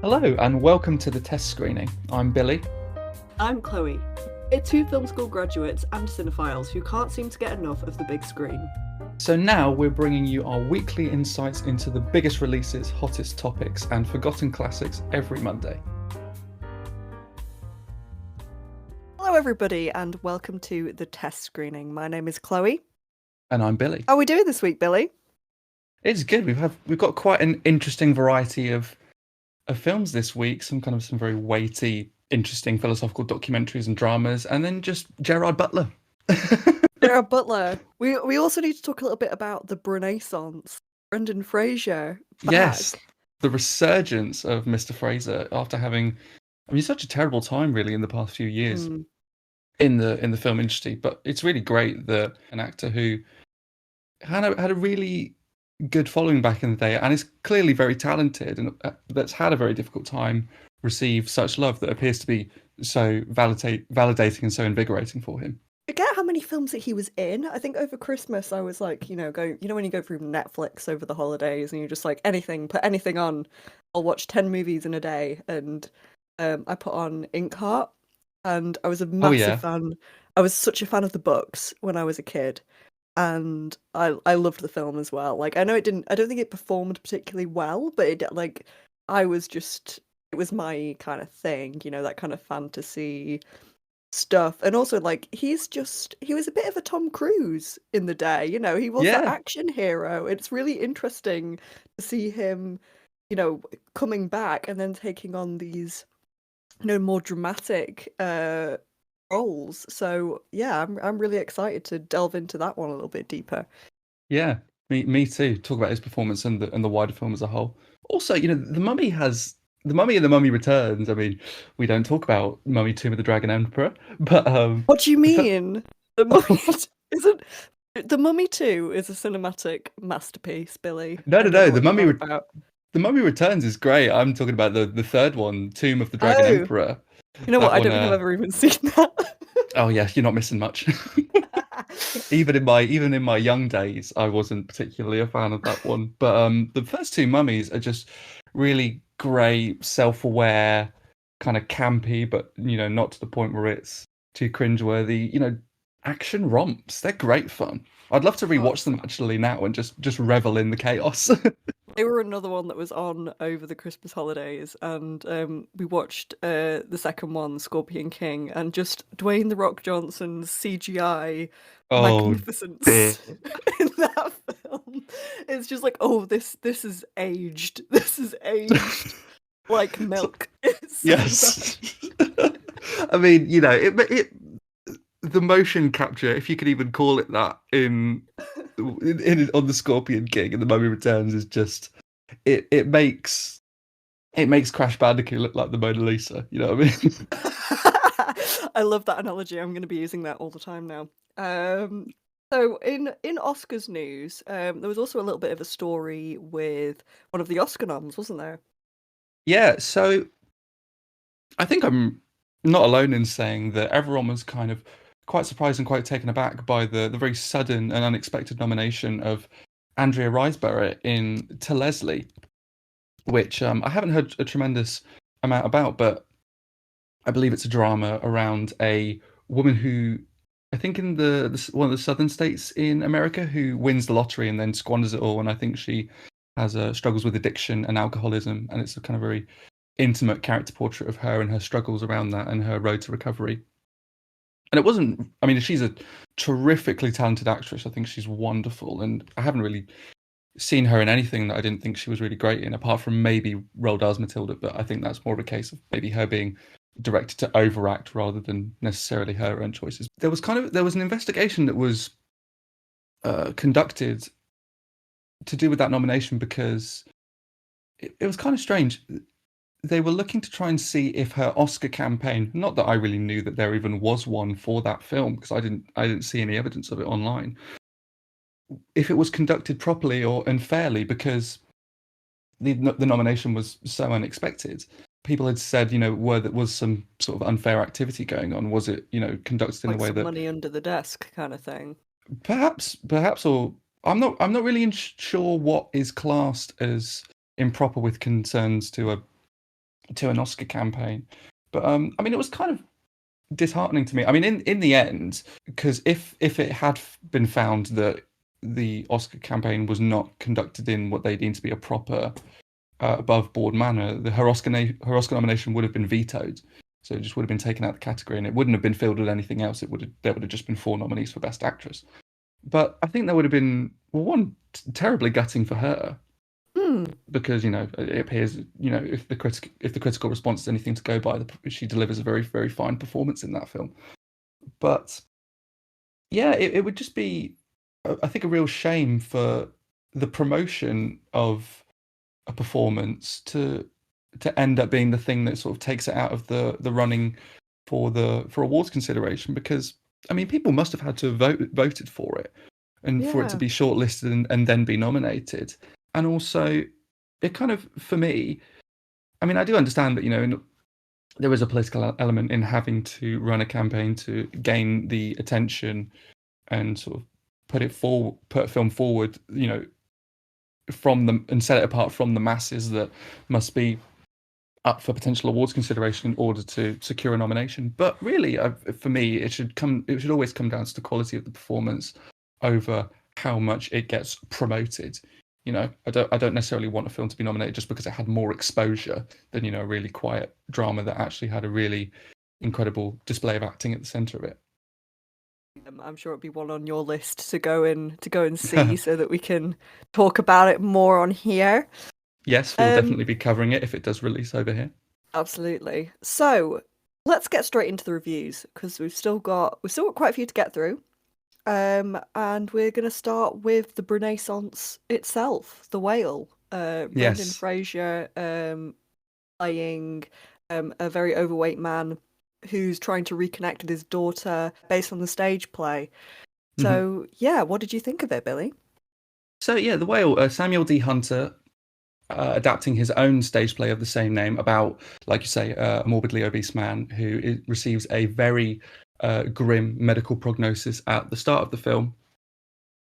Hello and welcome to the test screening. I'm Billy. I'm Chloe. We're two film school graduates and cinephiles who can't seem to get enough of the big screen. So now we're bringing you our weekly insights into the biggest releases, hottest topics, and forgotten classics every Monday. Hello, everybody, and welcome to the test screening. My name is Chloe. And I'm Billy. How are we doing this week, Billy? It's good. We've got quite an interesting variety of films this week. Some very weighty, interesting philosophical documentaries and dramas, and then just Gerard Butler. Gerard Butler. We also need to talk a little bit about the Renaissance. Brendan Fraser. Back. Yes, the resurgence of Mr. Fraser after having, such a terrible time really in the past few years in the film industry. But it's really great that an actor who had a really good following back in the day and is clearly very talented and that's had a very difficult time receive such love that appears to be so validating and so invigorating for him. Forget how many films that he was in. I think over Christmas I was like, when you go through Netflix over the holidays and you're just like, put anything on. I'll watch 10 movies in a day. And I put on Inkheart, and I was a massive fan. I was such a fan of the books when I was a kid, and I loved the film as well. Like, I don't think it performed particularly well, but it was my kind of thing, that kind of fantasy stuff. And also, like, he was a bit of a Tom Cruise in the day, he was that action hero. It's really interesting to see him, coming back and then taking on these, more dramatic roles. So yeah, I'm really excited to delve into that one a little bit deeper. Yeah, me too. Talk about his performance and the wider film as a whole. Also, The Mummy and The Mummy Returns. I mean, we don't talk about Mummy Tomb of the Dragon Emperor, but what do you mean? The Mummy isn't. The Mummy 2 is a cinematic masterpiece, Billy. No. The Mummy Returns is great. I'm talking about the third one, Tomb of the Dragon Emperor. You know what? I don't think I've ever even seen that. Oh yeah, you're not missing much. Even in my young days, I wasn't particularly a fan of that one. But the first two Mummies are just really great, self-aware, kind of campy, but not to the point where it's too cringeworthy. Action romps. They're great fun. I'd love to rewatch them actually now and just revel in the chaos. They were another one that was on over the Christmas holidays, and we watched the second one, Scorpion King, and just Dwayne "The Rock" Johnson's CGI magnificence in that film. It's just like, oh, this is aged. This is aged like milk. Yes. I mean, it the motion capture, if you could even call it that, in on the Scorpion King and The Mummy Returns is just it makes Crash Bandicoot look like the Mona Lisa. You know what I mean? I love that analogy. I'm going to be using that all the time now. So in Oscars news, there was also a little bit of a story with one of the Oscar noms, wasn't there? Yeah. So I think I'm not alone in saying that everyone was kind of quite surprised and quite taken aback by the very sudden and unexpected nomination of Andrea Riseborough to Leslie, which I haven't heard a tremendous amount about, but I believe it's a drama around a woman who, I think in one of the southern states in America, who wins the lottery and then squanders it all, and I think she has struggles with addiction and alcoholism, and it's a kind of very intimate character portrait of her and her struggles around that and her road to recovery. And it wasn't, she's a terrifically talented actress. I think she's wonderful. And I haven't really seen her in anything that I didn't think she was really great in, apart from maybe Roald Dahl's Matilda. But I think that's more of a case of maybe her being directed to overact rather than necessarily her own choices. There was an investigation that was conducted to do with that nomination because it was kind of strange. They were looking to try and see if her Oscar campaign, not that I really knew that there even was one for that film because I didn't see any evidence of it online, if it was conducted properly or unfairly, because the nomination was so unexpected. People had said, was some sort of unfair activity going on? Was it, conducted in a way that money under the desk kind of thing? Perhaps, or I'm not really sure what is classed as improper with concerns to a to an Oscar campaign. But I mean, it was kind of disheartening to me. I mean, in the end, because if it had been found that the Oscar campaign was not conducted in what they deemed to be a proper above board manner, her Oscar nomination would have been vetoed. So it just would have been taken out of the category, and it wouldn't have been filled with anything else. There would have just been 4 nominees for Best Actress. But I think that would have been, well, one, terribly gutting for her, because it appears, if the critical response is anything to go by, she delivers a very, very fine performance in that film. But yeah, it would just be, I think, a real shame for the promotion of a performance to end up being the thing that sort of takes it out of the running for awards consideration, because I mean, people must have had to have voted for it, and for it to be shortlisted and then be nominated. And also, it kind of, for me, I mean, I do understand that there is a political element in having to run a campaign to gain the attention and sort of put a film forward, from them, and set it apart from the masses that must be up for potential awards consideration in order to secure a nomination. But really, for me, it should always come down to the quality of the performance over how much it gets promoted. I don't necessarily want a film to be nominated just because it had more exposure than a really quiet drama that actually had a really incredible display of acting at the center of it. I'm sure it'll be one on your list to go and see, so that we can talk about it more on here. Yes, we'll definitely be covering it if it does release over here. Absolutely. So let's get straight into the reviews, because we've still got quite a few to get through. And we're going to start with the Renaissance itself, The Whale. Brendan Fraser playing a very overweight man who's trying to reconnect with his daughter based on the stage play. So, what did you think of it, Billy? So, The Whale, Samuel D. Hunter, adapting his own stage play of the same name about, like you say, a morbidly obese man who receives a very grim medical prognosis at the start of the film,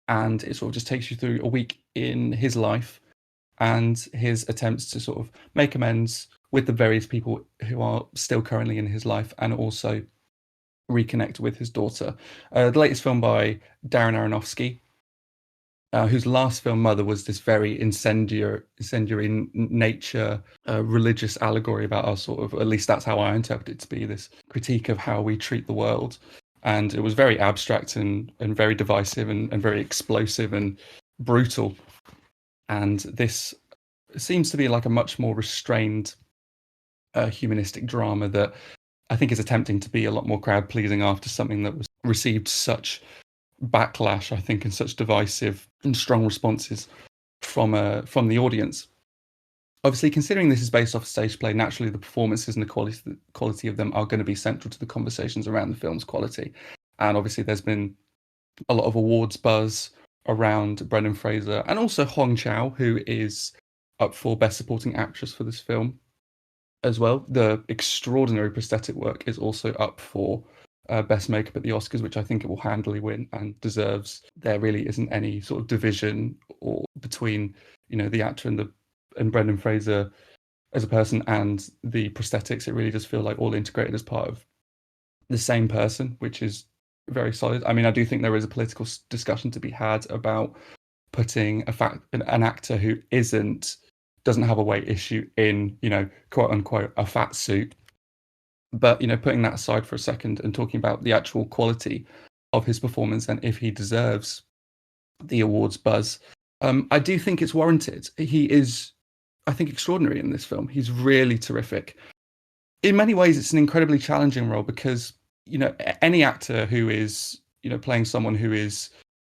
and it sort of just takes you through a week in his life and his attempts to sort of make amends with the various people who are still currently in his life, and also reconnect with his daughter. The latest film by Darren Aronofsky, whose last film, Mother, was this very incendiary nature, religious allegory about our sort of, at least that's how I interpret it to be, this critique of how we treat the world. And it was very abstract and very divisive and very explosive and brutal. And this seems to be like a much more restrained, humanistic drama that I think is attempting to be a lot more crowd pleasing after something that was received such backlash, I think, and such divisive and strong responses from the audience. Obviously, considering this is based off a stage play, naturally the performances and the quality of them are going to be central to the conversations around the film's quality. And obviously there's been a lot of awards buzz around Brendan Fraser, and also Hong Chow, who is up for Best Supporting Actress for this film as well. The extraordinary prosthetic work is also up for Best Makeup at the Oscars, which I think it will handily win and deserves. There really isn't any sort of division or between the actor and Brendan Fraser as a person and the prosthetics. It really does feel like all integrated as part of the same person, which is very solid. I mean, I do think there is a political discussion to be had about putting an actor who doesn't have a weight issue in, quote unquote, a fat suit. But, putting that aside for a second and talking about the actual quality of his performance and if he deserves the awards buzz, I do think it's warranted. He is, I think, extraordinary in this film. He's really terrific. In many ways, it's an incredibly challenging role because, any actor who is, playing someone who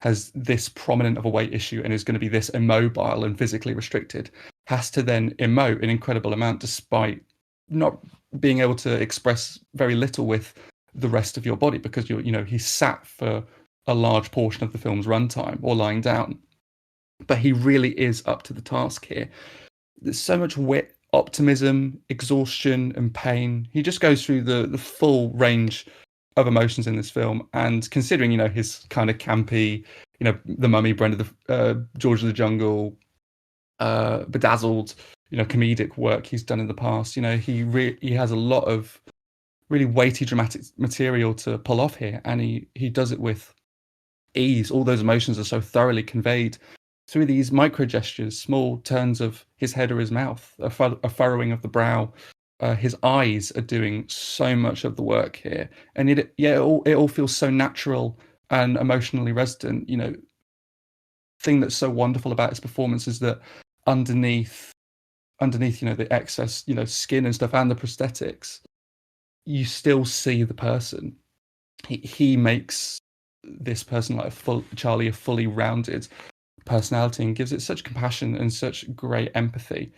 has this prominent of a weight issue and is going to be this immobile and physically restricted has to then emote an incredible amount despite not being able to express very little with the rest of your body, because he's sat for a large portion of the film's runtime or lying down. But he really is up to the task here. There's so much wit, optimism, exhaustion, and pain. He just goes through the full range of emotions in this film. And considering, his kind of campy, The Mummy, George of the Jungle, bedazzled, comedic work he's done in the past. He has a lot of really weighty dramatic material to pull off here, and he does it with ease. All those emotions are so thoroughly conveyed through these micro gestures, small turns of his head or his mouth, a furrowing of the brow. His eyes are doing so much of the work here, and it all feels so natural and emotionally resident. Thing that's so wonderful about his performance is that underneath the excess skin and stuff and the prosthetics, you still see the person. He makes this person like Charlie a fully rounded personality and gives it such compassion and such great empathy.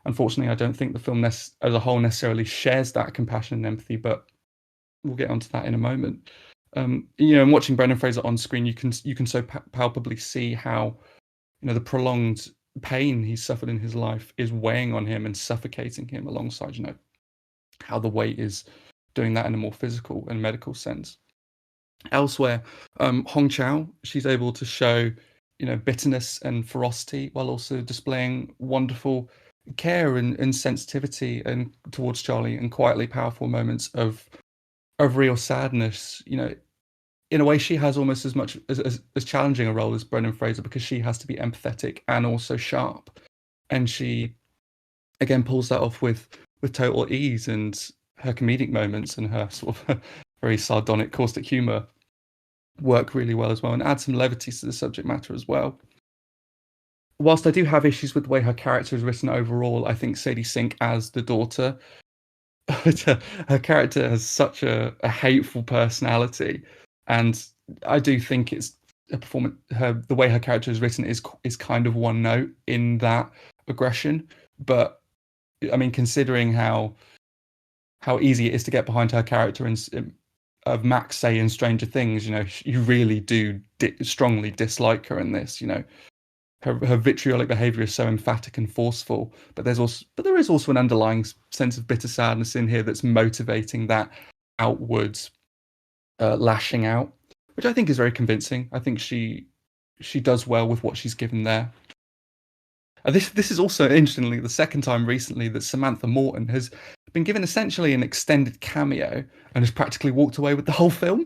Unfortunately, I don't think the film as a whole necessarily shares that compassion and empathy, but we'll get onto that in a moment. And watching Brendan Fraser on screen, you can so palpably see how the prolonged pain he's suffered in his life is weighing on him and suffocating him, alongside how the weight is doing that in a more physical and medical sense. Elsewhere, Hong Chow, she's able to show bitterness and ferocity while also displaying wonderful care and sensitivity and towards Charlie, and quietly powerful moments of real sadness. In a way, she has almost as much as challenging a role as Brendan Fraser, because she has to be empathetic and also sharp, and she again pulls that off with total ease, and her comedic moments and her sort of very sardonic, caustic humor work really well as well, and add some levity to the subject matter as well. Whilst I do have issues with the way her character is written overall, I think Sadie Sink as the daughter, her character has such a hateful personality, and I do think it's a performance. The way her character is written is kind of one note in that aggression, but I mean, considering how easy it is to get behind her character and of Max, say, in Stranger Things, you really do strongly dislike her in this. Her vitriolic behavior is so emphatic and forceful, but there is also an underlying sense of bitter sadness in here that's motivating that outwards lashing out, which I think is very convincing. I think she does well with what she's given there. This is also, interestingly, the second time recently that Samantha Morton has been given essentially an extended cameo and has practically walked away with the whole film.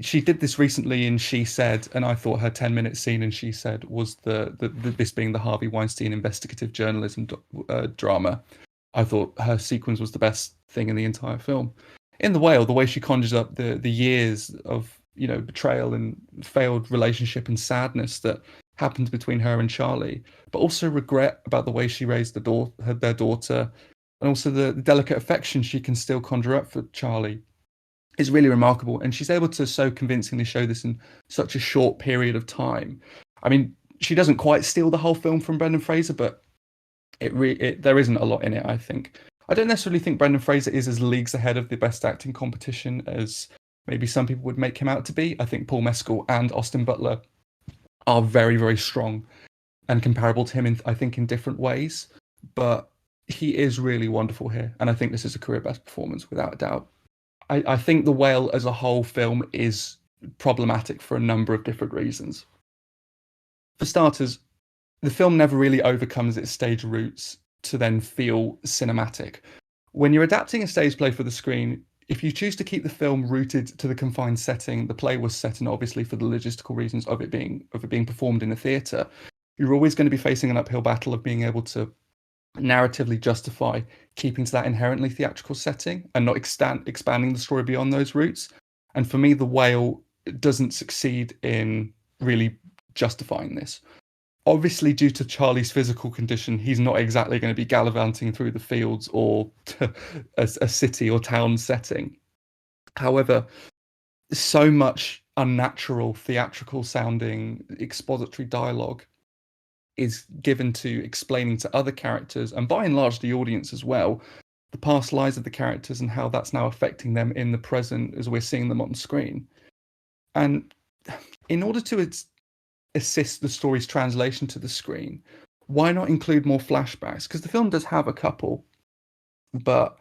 She did this recently in She Said, and I thought her 10-minute scene in She Said was this being the Harvey Weinstein investigative journalism drama. I thought her sequence was the best thing in the entire film. In The Whale, the way she conjures up the years of betrayal and failed relationship and sadness that happened between her and Charlie, but also regret about the way she raised their daughter, and also the delicate affection she can still conjure up for Charlie, is really remarkable. And she's able to so convincingly show this in such a short period of time. I mean, she doesn't quite steal the whole film from Brendan Fraser, but there isn't a lot in it, I think. I don't necessarily think Brendan Fraser is as leagues ahead of the best acting competition as maybe some people would make him out to be. I think Paul Mescal and Austin Butler are very, very strong and comparable to him in different ways. But he is really wonderful here, and I think this is a career best performance without a doubt. I think The Whale as a whole film is problematic for a number of different reasons. For starters, the film never really overcomes its stage roots to then feel cinematic. When you're adapting a stage play for the screen, if you choose to keep the film rooted to the confined setting the play was set in, obviously for the logistical reasons of it being performed in a theatre, you're always going to be facing an uphill battle of being able to narratively justify keeping to that inherently theatrical setting and not expanding the story beyond those roots. And for me, The Whale doesn't succeed in really justifying this. Obviously, due to Charlie's physical condition, he's not exactly going to be gallivanting through the fields or a city or town setting. However, so much unnatural, theatrical sounding expository dialogue is given to explaining to other characters, and by and large the audience as well, the past lives of the characters and how that's now affecting them in the present as we're seeing them on screen. And in order to assist the story's translation to the screen, why not include more flashbacks? Because the film does have a couple, but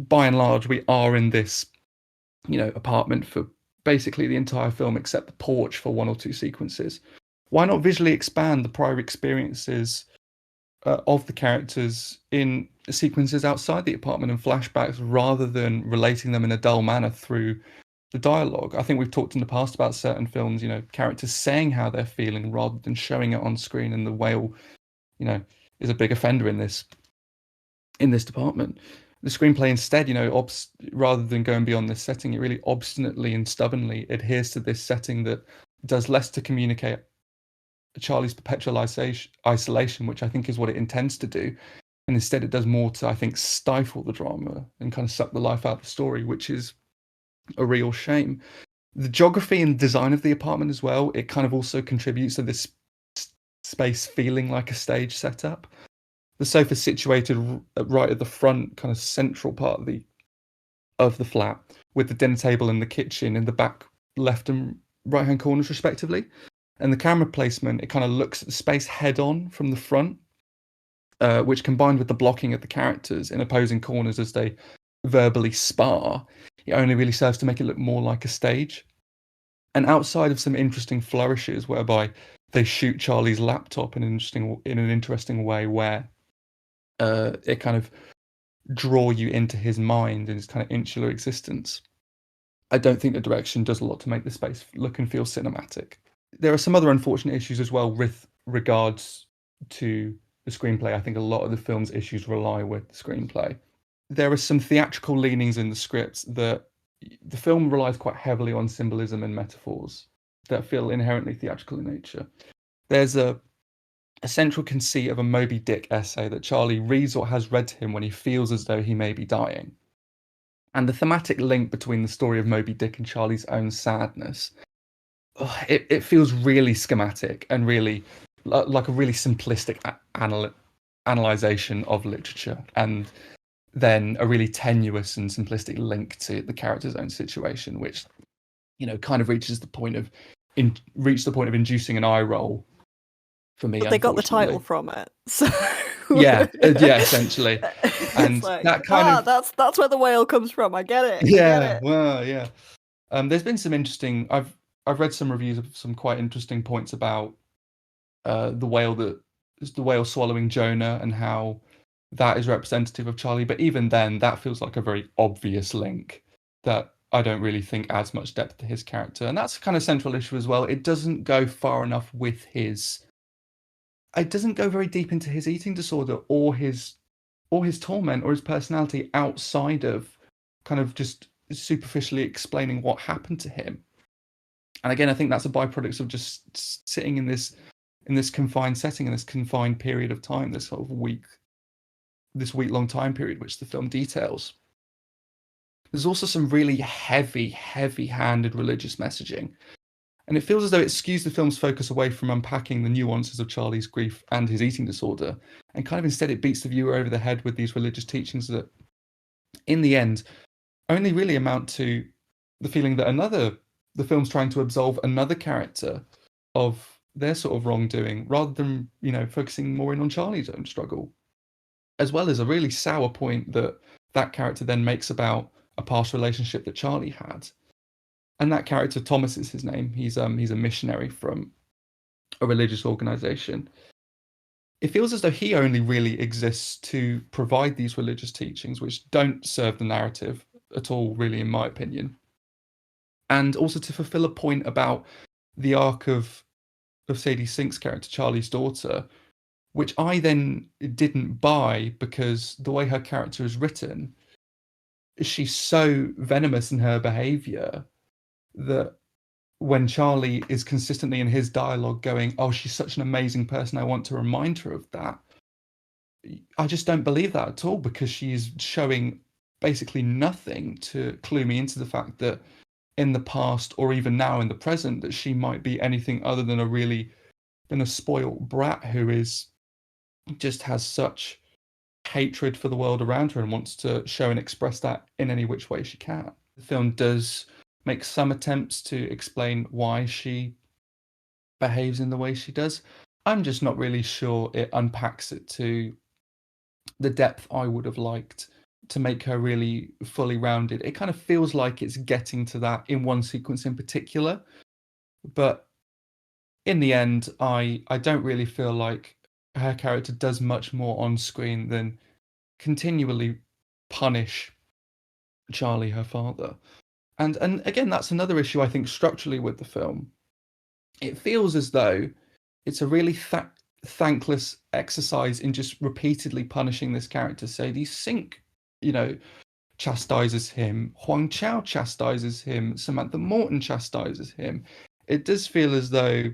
by and large we are in this apartment for basically the entire film except the porch for one or two sequences. why not visually expand the prior experiences of the characters in sequences outside the apartment and flashbacks, rather than relating them in a dull manner through the dialogue? I think we've talked in the past about certain films, characters saying how they're feeling rather than showing it on screen, and The Whale, is a big offender in this department. The screenplay instead, rather than going beyond this setting, it really obstinately and stubbornly adheres to this setting that does less to communicate Charlie's perpetual isolation, which I think is what it intends to do. And instead it does more to, I think, stifle the drama and kind of suck the life out of the story, which is a real shame. The geography and design of the apartment as well, it kind of also contributes to this space feeling like a stage setup. The sofa's situated right at the front, kind of central part of the flat, with the dinner table and the kitchen in the back left and right hand corners respectively. And the camera placement, it kind of looks at the space head on from the front, which, combined with the blocking of the characters in opposing corners as they verbally spar, it only really serves to make it look more like a stage. And outside of some interesting flourishes whereby they shoot Charlie's laptop in an interesting way, where it kind of draw you into his mind and his kind of insular existence, I don't think the direction does a lot to make the space look and feel cinematic. There are some other unfortunate issues as well with regards to the screenplay. I think a lot of the film's issues rely with the screenplay. There are some theatrical leanings in the script that the film relies quite heavily on symbolism and metaphors that feel inherently theatrical in nature. There's a central conceit of a Moby Dick essay that Charlie reads or has read to him when he feels as though he may be dying. And the thematic link between the story of Moby Dick and Charlie's own sadness, it feels really schematic and really like a really simplistic analyzation of literature, and then a really tenuous and simplistic link to the character's own situation, which kind of reaches the point of inducing an eye roll for me. But they got the title from it, so yeah, essentially. And like, that kind of that's where the whale comes from. I get it. Yeah, I get it. well, yeah. There's been some interesting. I've read some reviews of some quite interesting points about the whale swallowing Jonah and how that is representative of Charlie. But even then, that feels like a very obvious link that I don't really think adds much depth to his character, and that's a kind of central issue as well. It doesn't go far enough with his. It doesn't go very deep into his eating disorder or his torment or his personality outside of kind of just superficially explaining what happened to him. And again, I think that's a byproduct of just sitting in this confined setting, in this confined period of time, this sort of week-long time period which the film details. There's also some really heavy-handed religious messaging. And it feels as though it skews the film's focus away from unpacking the nuances of Charlie's grief and his eating disorder, and kind of instead it beats the viewer over the head with these religious teachings that, in the end, only really amount to the feeling that the film's trying to absolve another character of their sort of wrongdoing, rather than, focusing more in on Charlie's own struggle. As well as a really sour point that character then makes about a past relationship that Charlie had. And that character, Thomas is his name. He's a missionary from a religious organization. It feels as though he only really exists to provide these religious teachings, which don't serve the narrative at all, really, in my opinion. And also to fulfill a point about the arc of Sadie Sink's character, Charlie's daughter, which I then didn't buy, because the way her character is written, she's so venomous in her behavior that when Charlie is consistently in his dialogue going, "Oh, she's such an amazing person, I want to remind her of that," I just don't believe that at all, because she's showing basically nothing to clue me into the fact that in the past, or even now in the present, that she might be anything other than a spoiled brat who just has such hatred for the world around her and wants to show and express that in any which way she can. The film does make some attempts to explain why she behaves in the way she does. I'm just not really sure it unpacks it to the depth I would have liked to make her really fully rounded. It kind of feels like it's getting to that in one sequence in particular, but in the end, I don't really feel like her character does much more on screen than continually punish Charlie, her father. And again, that's another issue I think structurally with the film. It feels as though it's a really thankless exercise in just repeatedly punishing this character. Sadie Sink, you know, chastises him. Huang Chao chastises him. Samantha Morton chastises him. It does feel as though,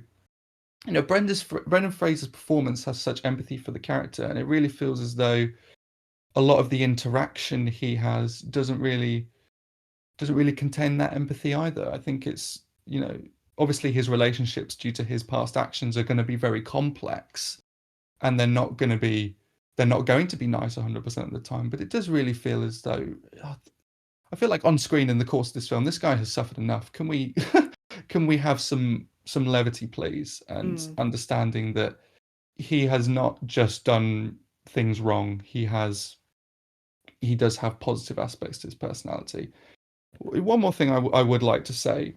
Brendan Fraser's performance has such empathy for the character, and it really feels as though a lot of the interaction he has doesn't really contain that empathy either. I think it's, obviously his relationships due to his past actions are going to be very complex, and they're not going to be nice 100% of the time, but it does really feel as though, I feel like on screen in the course of this film, this guy has suffered enough. Can we can we have some levity, please, and understanding that he has not just done things wrong. He does have positive aspects to his personality. One more thing I would like to say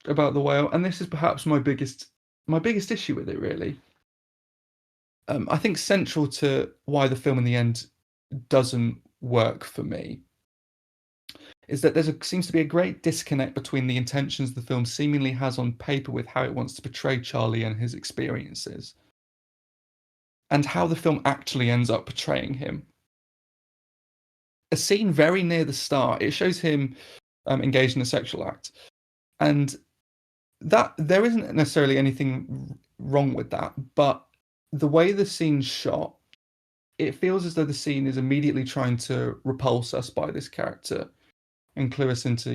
about The Whale, and this is perhaps my biggest issue with it, really. I think central to why the film in the end doesn't work for me is that seems to be a great disconnect between the intentions the film seemingly has on paper with how it wants to portray Charlie and his experiences, and how the film actually ends up portraying him. A scene very near the start, it shows him engaged in a sexual act, and that there isn't necessarily anything wrong with that, but the way the scene's shot, it feels as though the scene is immediately trying to repulse us by this character and clue us into,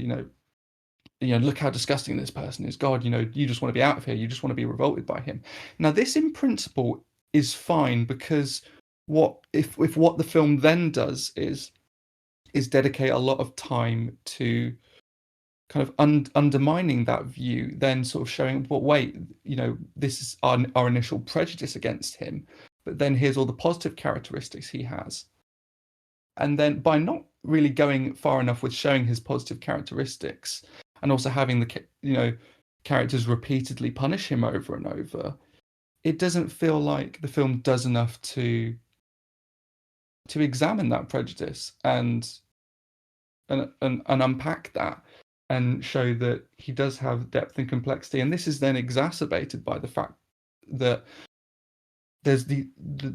look how disgusting this person is. God, you just want to be out of here. You just want to be revolted by him. Now, this in principle is fine, because if what the film then does is dedicate a lot of time to kind of undermining that view, then sort of showing, but wait, this is our initial prejudice against him, but then here's all the positive characteristics he has. And then by not really going far enough with showing his positive characteristics, and also having the characters repeatedly punish him over and over, it doesn't feel like the film does enough to examine that prejudice and unpack that, and show that he does have depth and complexity. And this is then exacerbated by the fact that there's the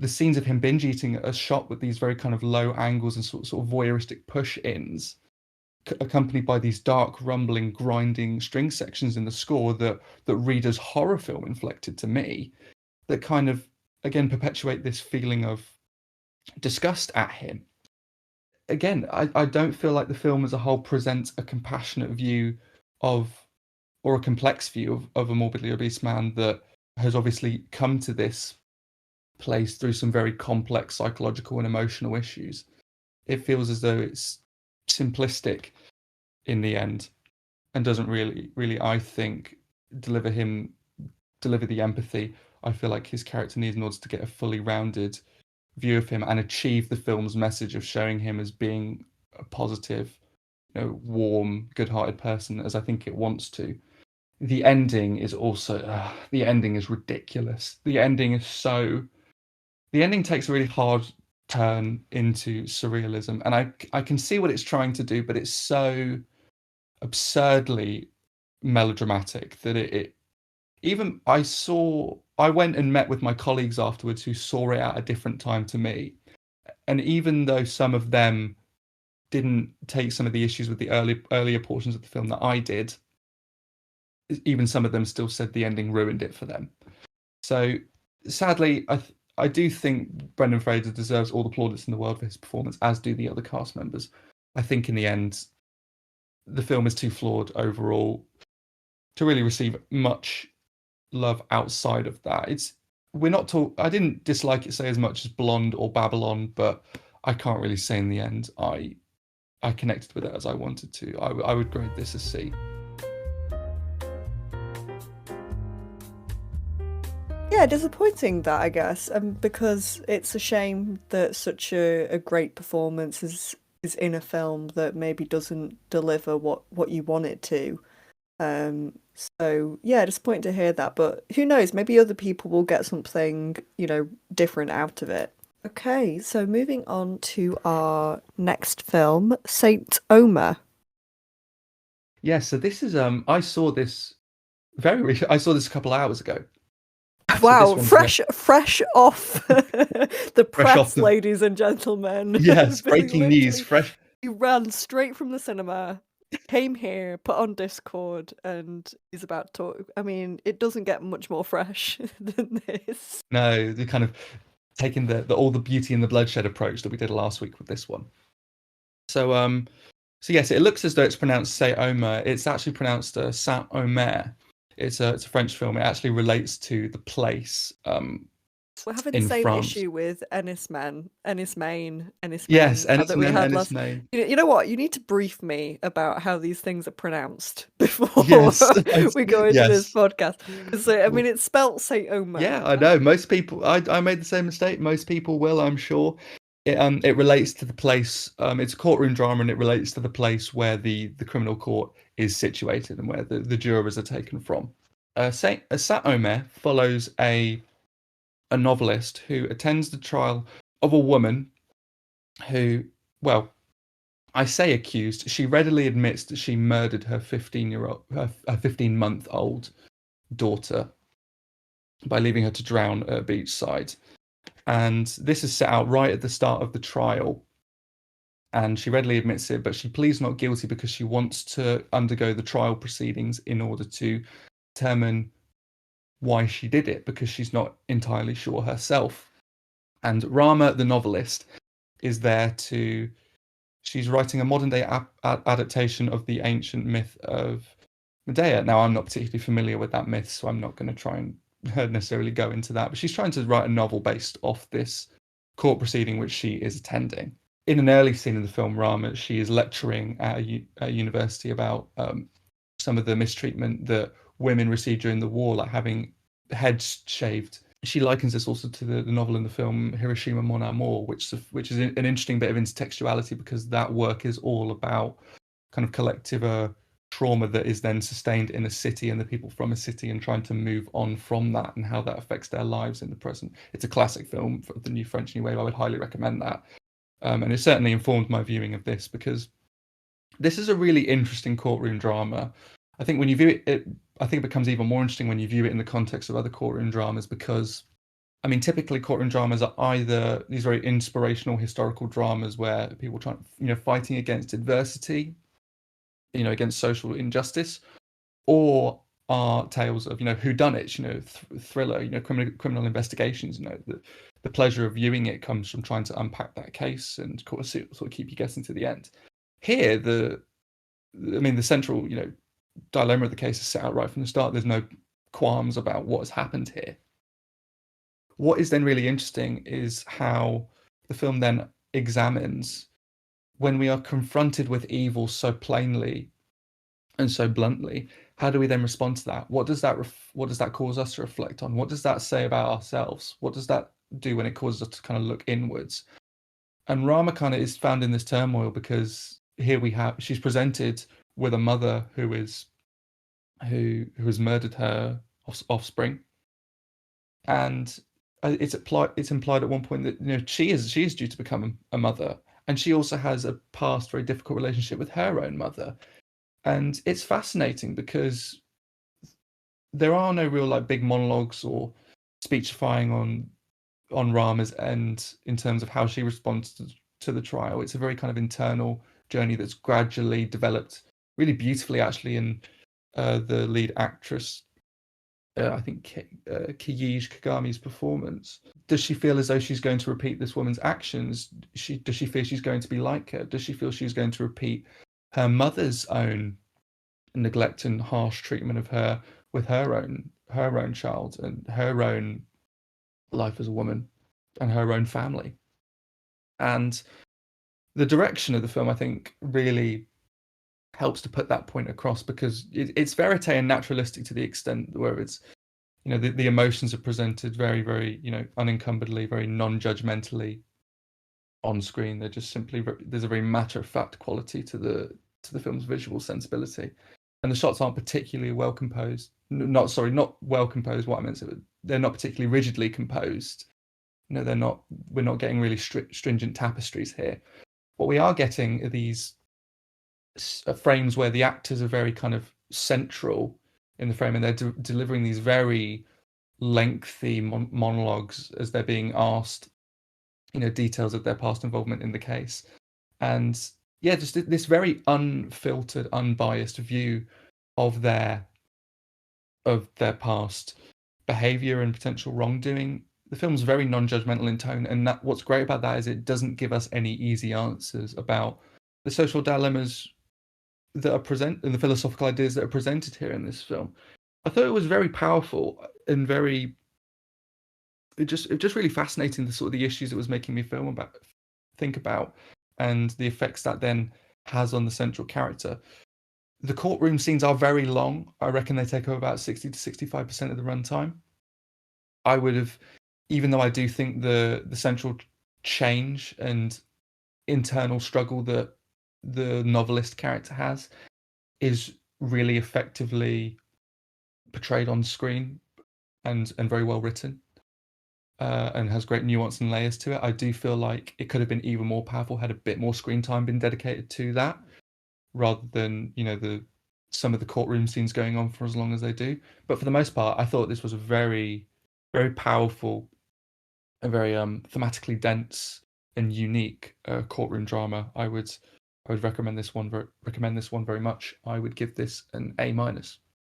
scenes of him binge eating are shot with these very kind of low angles and sort of voyeuristic push-ins, accompanied by these dark, rumbling, grinding string sections in the score that read as horror film inflected to me, that kind of, again, perpetuate this feeling of disgust at him. Again, I don't feel like the film as a whole presents a compassionate view of, or a complex view of a morbidly obese man that has obviously come to this place through some very complex psychological and emotional issues. It feels as though it's simplistic in the end, and doesn't really, I think, deliver the empathy I feel like his character needs in order to get a fully rounded view of him and achieve the film's message of showing him as being a positive, warm, good-hearted person, as I think it wants to. The ending is also the ending is ridiculous. The ending takes a really hard turn into surrealism, and I can see what it's trying to do, but it's so absurdly melodramatic that it even I went and met with my colleagues afterwards who saw it at a different time to me, and even though some of them didn't take some of the issues with the earlier portions of the film that I did, even some of them still said the ending ruined it for them. So sadly, I do think Brendan Fraser deserves all the plaudits in the world for his performance, as do the other cast members. I think in the end, the film is too flawed overall to really receive much love outside of that. I didn't dislike it, say, as much as Blonde or Babylon, but I can't really say in the end I connected with it as I wanted to. I would grade this as C. Yeah, disappointing that, I guess, because it's a shame that such a great performance is in a film that maybe doesn't deliver what you want it to. So yeah, disappointing to hear that, but who knows? Maybe other people will get something, different out of it. Okay, so moving on to our next film, Saint Omer. Yeah, so this is I saw this I saw this a couple hours ago. So Wow, this one's fresh off the fresh off press, the ladies and gentlemen. yes, breaking news, Literally, fresh. he ran straight from the cinema, came here, put on Discord, and he's about to talk. I mean, it doesn't get much more fresh than this. No, the kind of taking the all the beauty and the bloodshed approach that we did last week with this one. So yes, it looks as though it's pronounced Saint Omer. It's actually pronounced Saint Omer. It's a French film. It actually relates to the place We're having the in same France. issue with Ennis Men Yes, and it's that we men had and it's last. name. You know what? You need to brief me about how these things are pronounced before Yes, we go into this yes. podcast. Because I mean, it's spelt Saint Omer. Yeah, I know. Most people, I made the same mistake. Most people will, I'm sure. It relates to the place. It's a courtroom drama, and it relates to the place where the criminal court is situated and where the jurors are taken from. Saint Omer follows a novelist who attends the trial of a woman who, well, I say accused. She readily admits that she murdered her 15-month-old daughter by leaving her to drown at a beachside. And this is set out right at the start of the trial. And she readily admits it, but she pleads not guilty because she wants to undergo the trial proceedings in order to determine why she did it, because she's not entirely sure herself. And Rama, the novelist, is there to. She's writing a modern day adaptation of the ancient myth of Medea. Now, I'm not particularly familiar with that myth, so I'm not going to try and necessarily go into that. But she's trying to write a novel based off this court proceeding, which she is attending. In an early scene in the film, Rama, she is lecturing at a university about some of the mistreatment that women received during the war, like having heads shaved. She likens this also to the novel in the film Hiroshima Mon Amour, which is an interesting bit of intertextuality because that work is all about kind of collective trauma that is then sustained in a city and the people from a city and trying to move on from that and how that affects their lives in the present. It's a classic film for the new French New Wave. I would highly recommend that. And it certainly informed my viewing of this because this is a really interesting courtroom drama. I think when you view it, I think it becomes even more interesting when you view it in the context of other courtroom dramas because, I mean, typically courtroom dramas are either these very inspirational historical dramas where people fighting against adversity, against social injustice, or are tales of whodunits, thriller, criminal investigations. The pleasure of viewing it comes from trying to unpack that case and of course sort of keep you guessing to the end. Here, the central dilemma of the case is set out right from the start. There's no qualms about what has happened here. What is then really interesting is how the film then examines when we are confronted with evil so plainly and so bluntly, how do we then respond to that? What does that cause us to reflect on? What does that say about ourselves? What does that do when it causes us to kind of look inwards? And Rama kind of is found in this turmoil because here she's presented with a mother who has murdered her offspring, and it's implied at one point that she is due to become a mother, and she also has a past very difficult relationship with her own mother. And it's fascinating because there are no real like big monologues or speechifying on Rama's end in terms of how she responds to the trial. It's a very kind of internal journey that's gradually developed really beautifully, actually, in the lead actress, I think Kiyij Kagami's performance. Does she feel as though she's going to repeat this woman's actions? Does she feel she's going to be like her? Does she feel she's going to repeat her mother's own neglect and harsh treatment of her with her own child and her own life as a woman and her own family? And the direction of the film, I think, really helps to put that point across because it's verite and naturalistic to the extent where it's the emotions are presented very, very unencumberedly, very non-judgmentally on screen. They're just simply there's a very matter-of-fact quality to the film's visual sensibility. and the shots aren't particularly well composed. Not well composed. What I meant is they're not particularly rigidly composed. They're not. We're not getting really stringent tapestries here. What we are getting are these frames where the actors are very kind of central in the frame, and they're delivering these very lengthy monologues as they're being asked, details of their past involvement in the case. And yeah, just this very unfiltered, unbiased view of their past behavior and potential wrongdoing. The film's very non-judgmental in tone, and what's great about that is it doesn't give us any easy answers about the social dilemmas that are present and the philosophical ideas that are presented here in this film. I thought it was very powerful and very it just really fascinating, the sort of the issues it was making me think about, and the effects that then has on the central character. The courtroom scenes are very long. I reckon they take up about 60 to 65% of the runtime. I would have, even though I do think the central change and internal struggle that the novelist character has is really effectively portrayed on screen and very well written, and has great nuance and layers to it. I do feel like it could have been even more powerful had a bit more screen time been dedicated to that, rather than some of the courtroom scenes going on for as long as they do. But for the most part, I thought this was a very, very powerful, a very thematically dense and unique courtroom drama. I would recommend this one very much. I would give this an A-.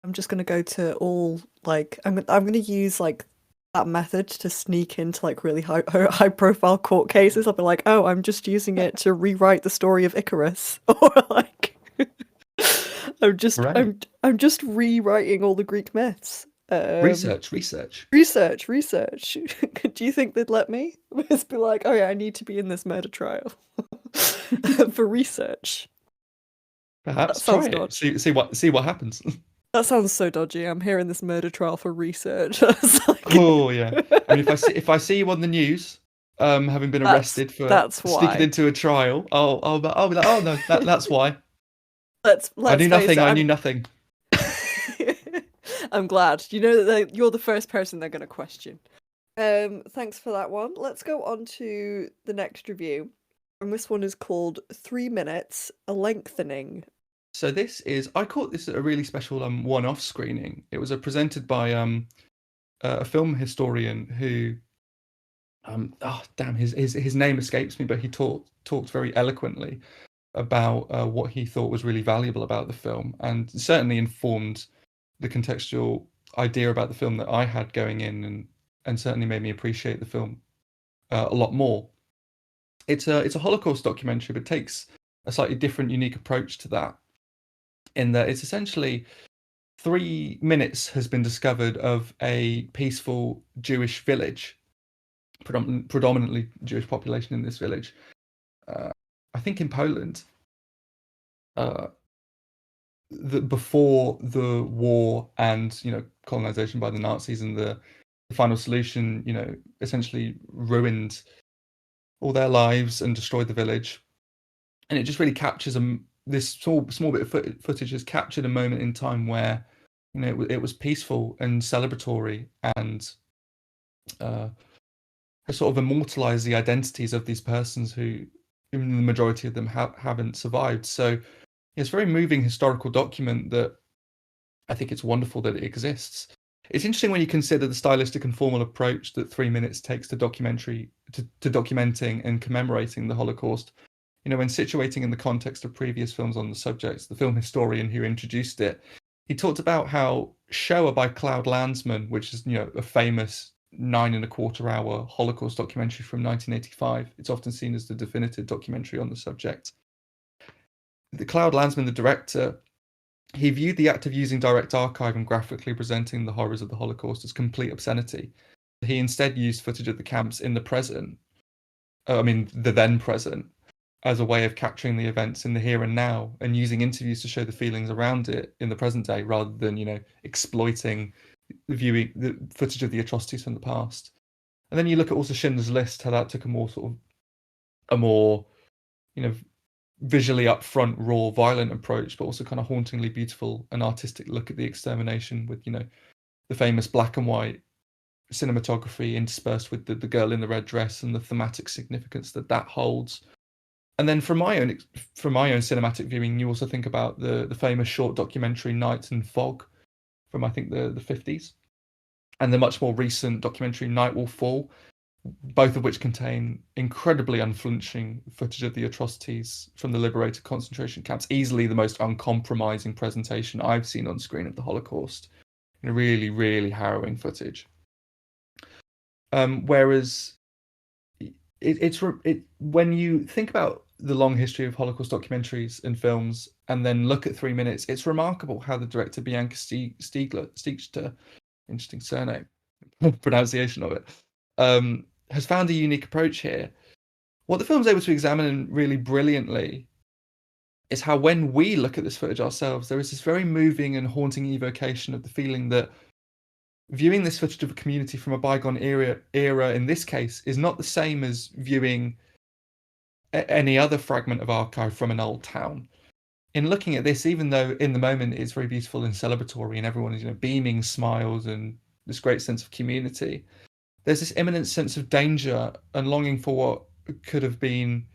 I'm just gonna go to all I'm gonna use that method to sneak into really high profile court cases. I'll be like, oh, I'm just using it to rewrite the story of Icarus, or I'm just rewriting all the Greek myths. Research. Do you think they'd let me? Just be like, oh yeah, I need to be in this murder trial for research. Perhaps try it. See what happens. That sounds so dodgy. I'm here in this murder trial for research. Oh yeah. I mean, if I see you on the news, having been arrested for sneaking into a trial, I'll be like, oh no, that's why. I knew nothing. I knew nothing. I'm glad. You know that you're the first person they're going to question. Thanks for that one. Let's go on to the next review. And this one is called 3 Minutes, a Lengthening. So I caught this at a really special one-off screening. It was presented by a film historian who his name escapes me, but he talked very eloquently about what he thought was really valuable about the film, and certainly informed the contextual idea about the film that I had going in, and certainly made me appreciate the film a lot more. It's a Holocaust documentary, but takes a slightly different, unique approach to that, in that it's essentially 3 minutes has been discovered of a peaceful Jewish village, predominantly Jewish population in this village. I think in Poland, before the war and colonization by the Nazis, and the final solution, essentially ruined all their lives and destroyed the village. And it just really captures this small bit of footage has captured a moment in time where it was peaceful and celebratory, and has sort of immortalized the identities of these persons who, even the majority of them, haven't survived. So it's a very moving historical document that I think it's wonderful that it exists. It's interesting when you consider the stylistic and formal approach that 3 minutes takes to documenting and commemorating the Holocaust. When situating in the context of previous films on the subject, the film historian who introduced it, he talked about how Shoah by Cloud Landsman, which is a famous 9.25-hour Holocaust documentary from 1985. It's often seen as the definitive documentary on the subject. The Cloud Landsman, the director, he viewed the act of using direct archive and graphically presenting the horrors of the Holocaust as complete obscenity. He instead used footage of the camps in the present, the then present, as a way of capturing the events in the here and now, and using interviews to show the feelings around it in the present day, rather than exploiting viewing the footage of the atrocities from the past. And then you look at also Schindler's List, how that took a more visually upfront, raw, violent approach, but also kind of hauntingly beautiful and artistic look at the extermination with, the famous black and white cinematography interspersed with the girl in the red dress and the thematic significance that holds. And then from my own cinematic viewing, you also think about the famous short documentary Night and Fog from, I think, the 50s, and the much more recent documentary Night Will Fall, both of which contain incredibly unflinching footage of the atrocities from the liberated concentration camps. Easily the most uncompromising presentation I've seen on screen of the Holocaust. Really, really harrowing footage. Whereas when you think about the long history of Holocaust documentaries and films, and then look at 3 minutes, it's remarkable how the director Bianca Stiegler, interesting surname, pronunciation of it, has found a unique approach here. What the film's able to examine really brilliantly is how, when we look at this footage ourselves, there is this very moving and haunting evocation of the feeling that viewing this footage of a community from a bygone era in this case is not the same as viewing any other fragment of archive from an old town. In looking at this, even though in the moment it's very beautiful and celebratory and everyone is beaming smiles and this great sense of community, there's this imminent sense of danger and longing for what could have been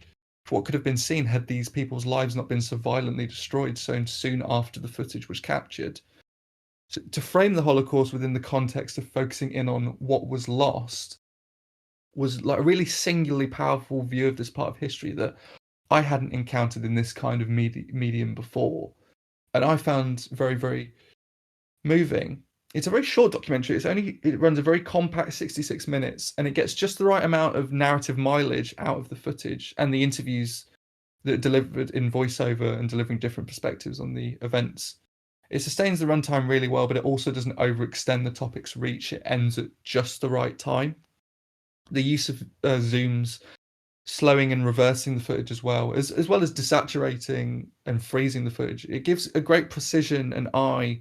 seen had these people's lives not been so violently destroyed so soon after the footage was captured. So, to frame the Holocaust within the context of focusing in on what was lost was like a really singularly powerful view of this part of history that I hadn't encountered in this kind of medium before, and I found very, very moving. It's a very short documentary. It runs a very compact 66 minutes, and it gets just the right amount of narrative mileage out of the footage and the interviews that are delivered in voiceover and delivering different perspectives on the events. It sustains the runtime really well, but it also doesn't overextend the topic's reach. It ends at just the right time. The use of zooms, slowing and reversing the footage as well as desaturating and freezing the footage, it gives a great precision and eye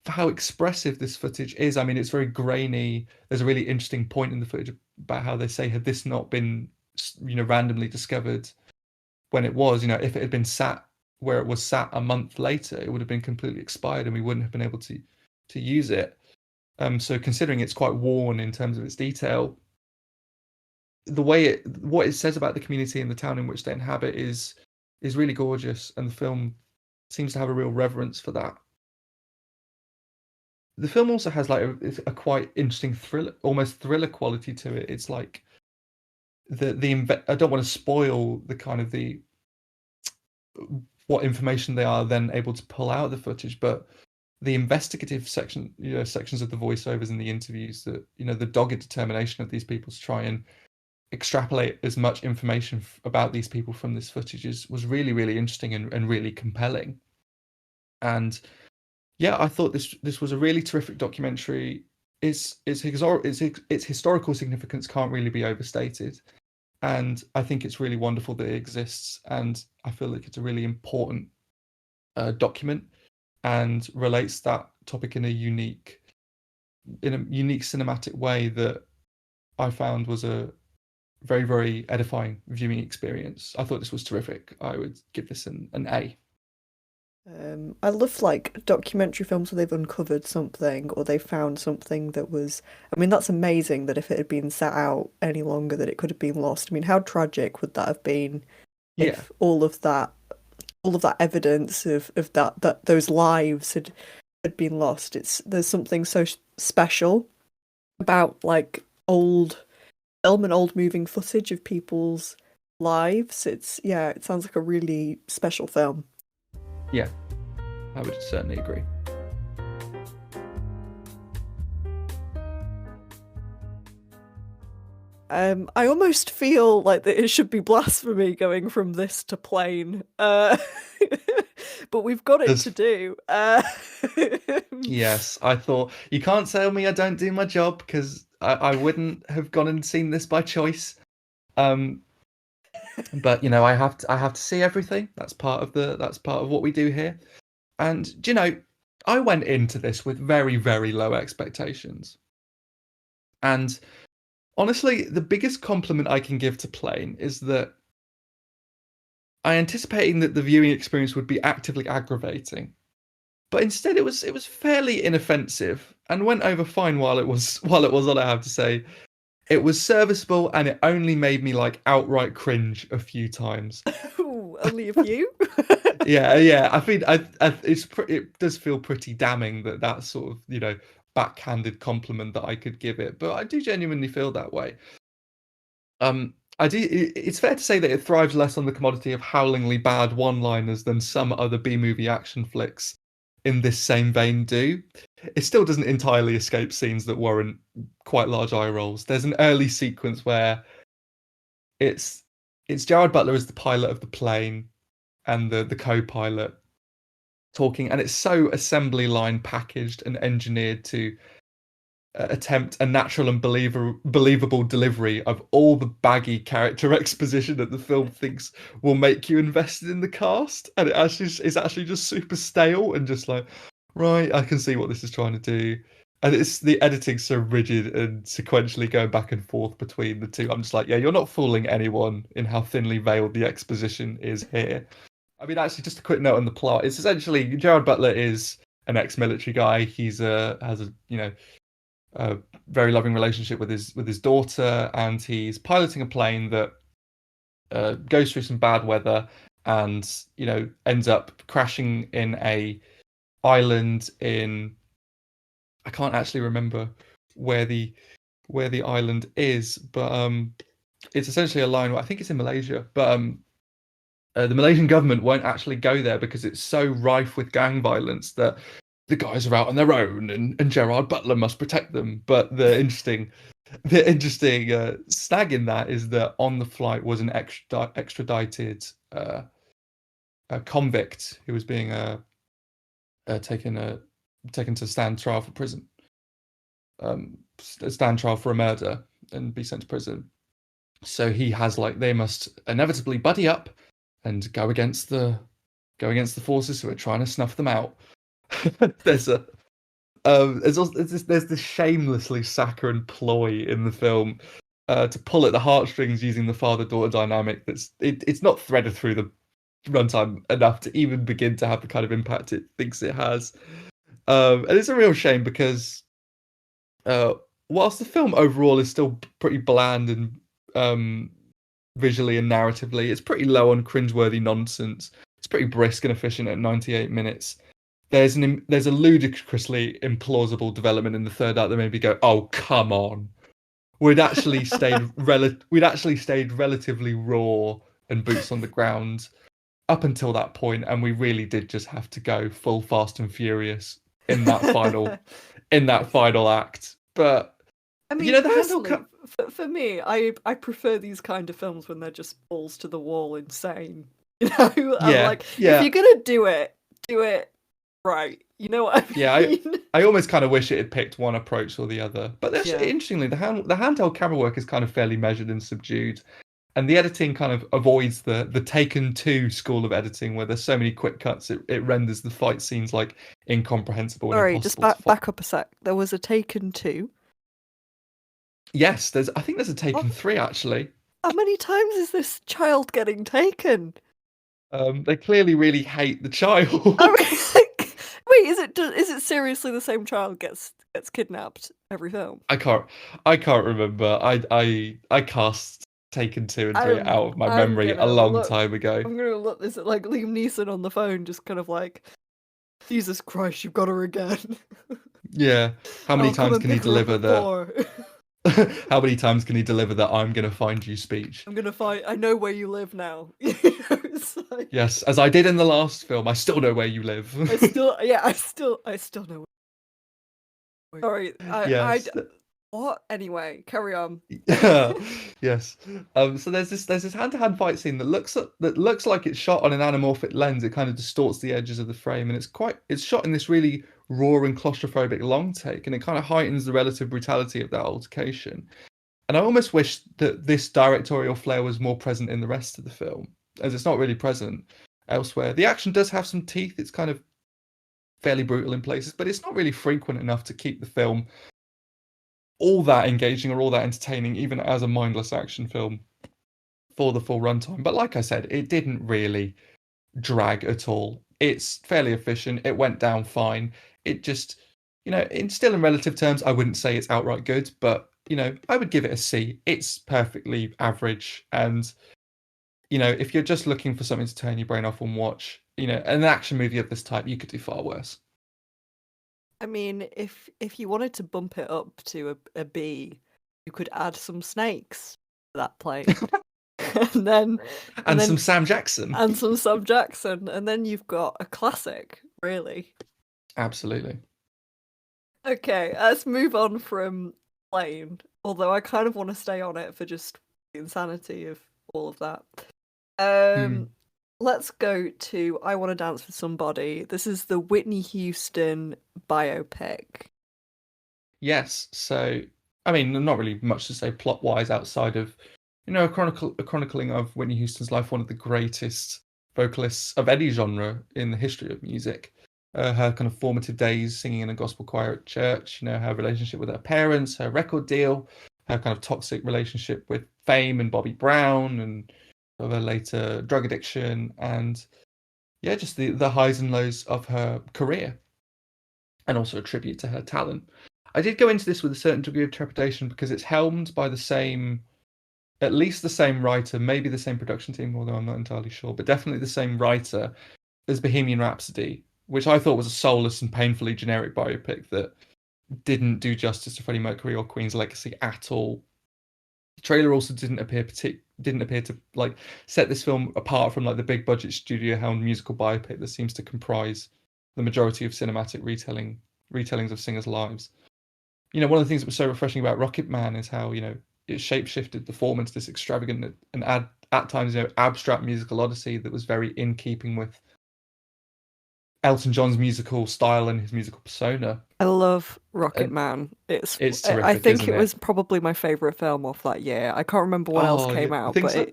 for how expressive this footage is. I mean, it's very grainy. There's a really interesting point in the footage about how they say, had this not been, randomly discovered when it was, if it had been sat where it was sat a month later, it would have been completely expired and we wouldn't have been able to use it. So considering it's quite worn in terms of its detail, what it says about the community and the town in which they inhabit is really gorgeous, and the film seems to have a real reverence for that. The film also has like a quite interesting almost thriller quality to it. It's like I don't want to spoil the kind of what information they are then able to pull out of the footage, but the investigative sections of the voiceovers and the interviews, that the dogged determination of these people to try and extrapolate as much information about these people from this footage was really, really interesting and really compelling. And yeah, I thought this was a really terrific documentary. Its historical significance can't really be overstated, and I think it's really wonderful that it exists. And I feel like it's a really important document and relates that topic in a unique cinematic way that I found was a very, very edifying viewing experience. I thought this was terrific. I would give this an A. I love like documentary films where they've uncovered something or they found something that was, I mean, that's amazing that if it had been sat out any longer that it could have been lost. I mean, how tragic would that have been if all of that evidence of that those lives had been lost. There's something so special about like old film and old moving footage of people's lives. It sounds like a really special film. Yeah, I would certainly agree. I almost feel like that it should be blasphemy going from this to Plane, but we've got it to do. Yes, I thought you can't tell me I don't do my job, because I wouldn't have gone and seen this by choice. But I have to see everything. That's part of what we do here. And I went into this with very, very low expectations. And honestly, the biggest compliment I can give to Plane is that I anticipating that the viewing experience would be actively aggravating, but instead it was fairly inoffensive and went over fine while it was on. I have to say, it was serviceable, and it only made me like outright cringe a few times. Ooh, only a few. Yeah. I think it does feel pretty damning that sort of backhanded compliment that I could give it, but I do genuinely feel that way. I do. It's fair to say that it thrives less on the commodity of howlingly bad one-liners than some other B-movie action flicks in this same vein do. It still doesn't entirely escape scenes that warrant quite large eye rolls. There's an early sequence where it's Gerard Butler as the pilot of the plane and the co-pilot talking, and it's so assembly line packaged and engineered to attempt a natural and believable delivery of all the baggy character exposition that the film thinks will make you invested in the cast, and it's actually just super stale and just like, right, I can see what this is trying to do. And it's the editing so rigid and sequentially going back and forth between the two. I'm just like, yeah, you're not fooling anyone in how thinly veiled the exposition is here. I mean, actually, just a quick note on the plot. It's essentially Gerard Butler is an ex-military guy. He's has a very loving relationship with his daughter, and he's piloting a plane that goes through some bad weather and ends up crashing in a island in, I can't actually remember where the island is, but it's essentially a line where I think it's in Malaysia, but the Malaysian government won't actually go there because it's so rife with gang violence that the guys are out on their own, and Gerard Butler must protect them. But the interesting snag in that is that on the flight was an extradited a convict who was being taken to stand trial for prison, stand trial for a murder and be sent to prison. So he has they must inevitably buddy up and go against the forces who are trying to snuff them out. There's this shamelessly saccharine ploy in the film to pull at the heartstrings using the father-daughter dynamic. It's not threaded through the runtime enough to even begin to have the kind of impact it thinks it has. And it's a real shame because whilst the film overall is still pretty bland and visually and narratively, it's pretty low on cringeworthy nonsense. It's pretty brisk and efficient at 98 minutes. There's a ludicrously implausible development in the third act that made me go, "Oh, come on!" We'd actually stayed relatively raw and boots on the ground up until that point, and we really did just have to go full Fast and Furious in that final act. But I mean, personally, for me, I prefer these kind of films when they're just balls to the wall insane. I'm like, if you're gonna do it right. You know what I mean? Yeah, I almost kind of wish it had picked one approach or the other. But interestingly, the handheld camera work is kind of fairly measured and subdued, and the editing kind of avoids the Taken 2 school of editing, where there's so many quick cuts it renders the fight scenes like incomprehensible. Sorry, just back up a sec. There was a Taken 2. Yes, I think there's a Taken 3 actually. How many times is this child getting taken? They clearly really hate the child. Wait, is it seriously the same child gets kidnapped every film? I can't remember. I cast Taken 2 and 3 out of my memory a long time ago. I'm gonna look. Is it like Liam Neeson on the phone, just kind of like, Jesus Christ, you've got her again? Yeah. How many times can he deliver that? How many times can he deliver that "I'm gonna find you" speech? I know where you live now. Like... Yes, as I did in the last film. I still know where you live. I still know. Sorry. Yes. What? Anyway, carry on. Yes. So there's this hand-to-hand fight scene that looks like it's shot on an anamorphic lens. It kind of distorts the edges of the frame, and it's shot in this really raw and claustrophobic long take, and it kind of heightens the relative brutality of that altercation. And I almost wish that this directorial flair was more present in the rest of the film, as it's not really present elsewhere. The action does have some teeth. It's kind of fairly brutal in places, but it's not really frequent enough to keep the film all that engaging or all that entertaining, even as a mindless action film. for the full runtime. But like I said, it didn't really drag at all. It's fairly efficient. It went down fine. It just, still in relative terms, I wouldn't say it's outright good, but I would give it a C. It's perfectly average. And, if you're just looking for something to turn your brain off and watch, an action movie of this type, you could do far worse. I mean, if you wanted to bump it up to a B, you could add some snakes to that plane. and some Sam Jackson. And some Sam Jackson. And then you've got a classic, really. Absolutely. Okay, let's move on from plane. Although I kind of want to stay on it for just the insanity of all of that. Let's go to I Want to Dance with Somebody. This is the Whitney Houston biopic. Yes. So, I mean, not really much to say plot-wise outside of, a chronicling of Whitney Houston's life, one of the greatest vocalists of any genre in the history of music. Her kind of formative days singing in a gospel choir at church, her relationship with her parents, her record deal, her kind of toxic relationship with Fame and Bobby Brown, and of her later drug addiction, and just the highs and lows of her career, and also a tribute to her talent. I did go into this with a certain degree of trepidation because it's helmed by at least the same writer, maybe the same production team, although I'm not entirely sure, but definitely the same writer as Bohemian Rhapsody, which I thought was a soulless and painfully generic biopic that didn't do justice to Freddie Mercury or Queen's legacy at all. The trailer also didn't appear to like set this film apart from like the big budget studio helmed musical biopic that seems to comprise the majority of cinematic retellings of singers' lives. One of the things that was so refreshing about Rocket Man is how it shapeshifted the form into this extravagant and at times abstract musical odyssey that was very in keeping with Elton John's musical style and his musical persona. I love Rocket Man. It's terrific. I think it was probably my favorite film of that year. I can't remember what else came out, but I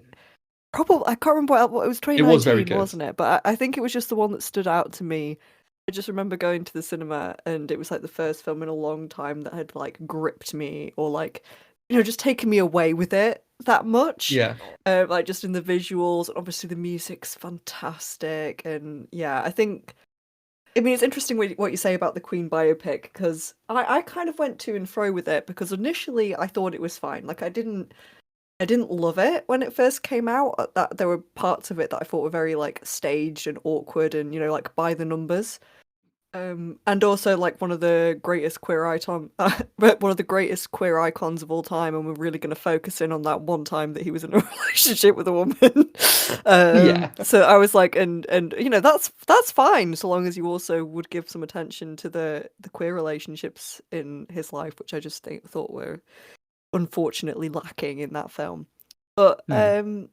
can't remember what it was. 2019, it was very good, wasn't it? But I think it was just the one that stood out to me. I just remember going to the cinema, and it was like the first film in a long time that had like gripped me, or like just taken me away with it that much. Yeah. Like just in the visuals, and obviously the music's fantastic, and I mean, it's interesting what you say about the Queen biopic, because I kind of went to and fro with it, because initially I thought it was fine. Like I didn't love it when it first came out. That there were parts of it that I thought were very like staged and awkward and like by the numbers. And also like one of the greatest queer icons of all time, and we're really going to focus in on that one time that he was in a relationship with a woman. So I was like, and that's fine, so long as you also would give some attention to the queer relationships in his life, which I just thought were unfortunately lacking in that film. But I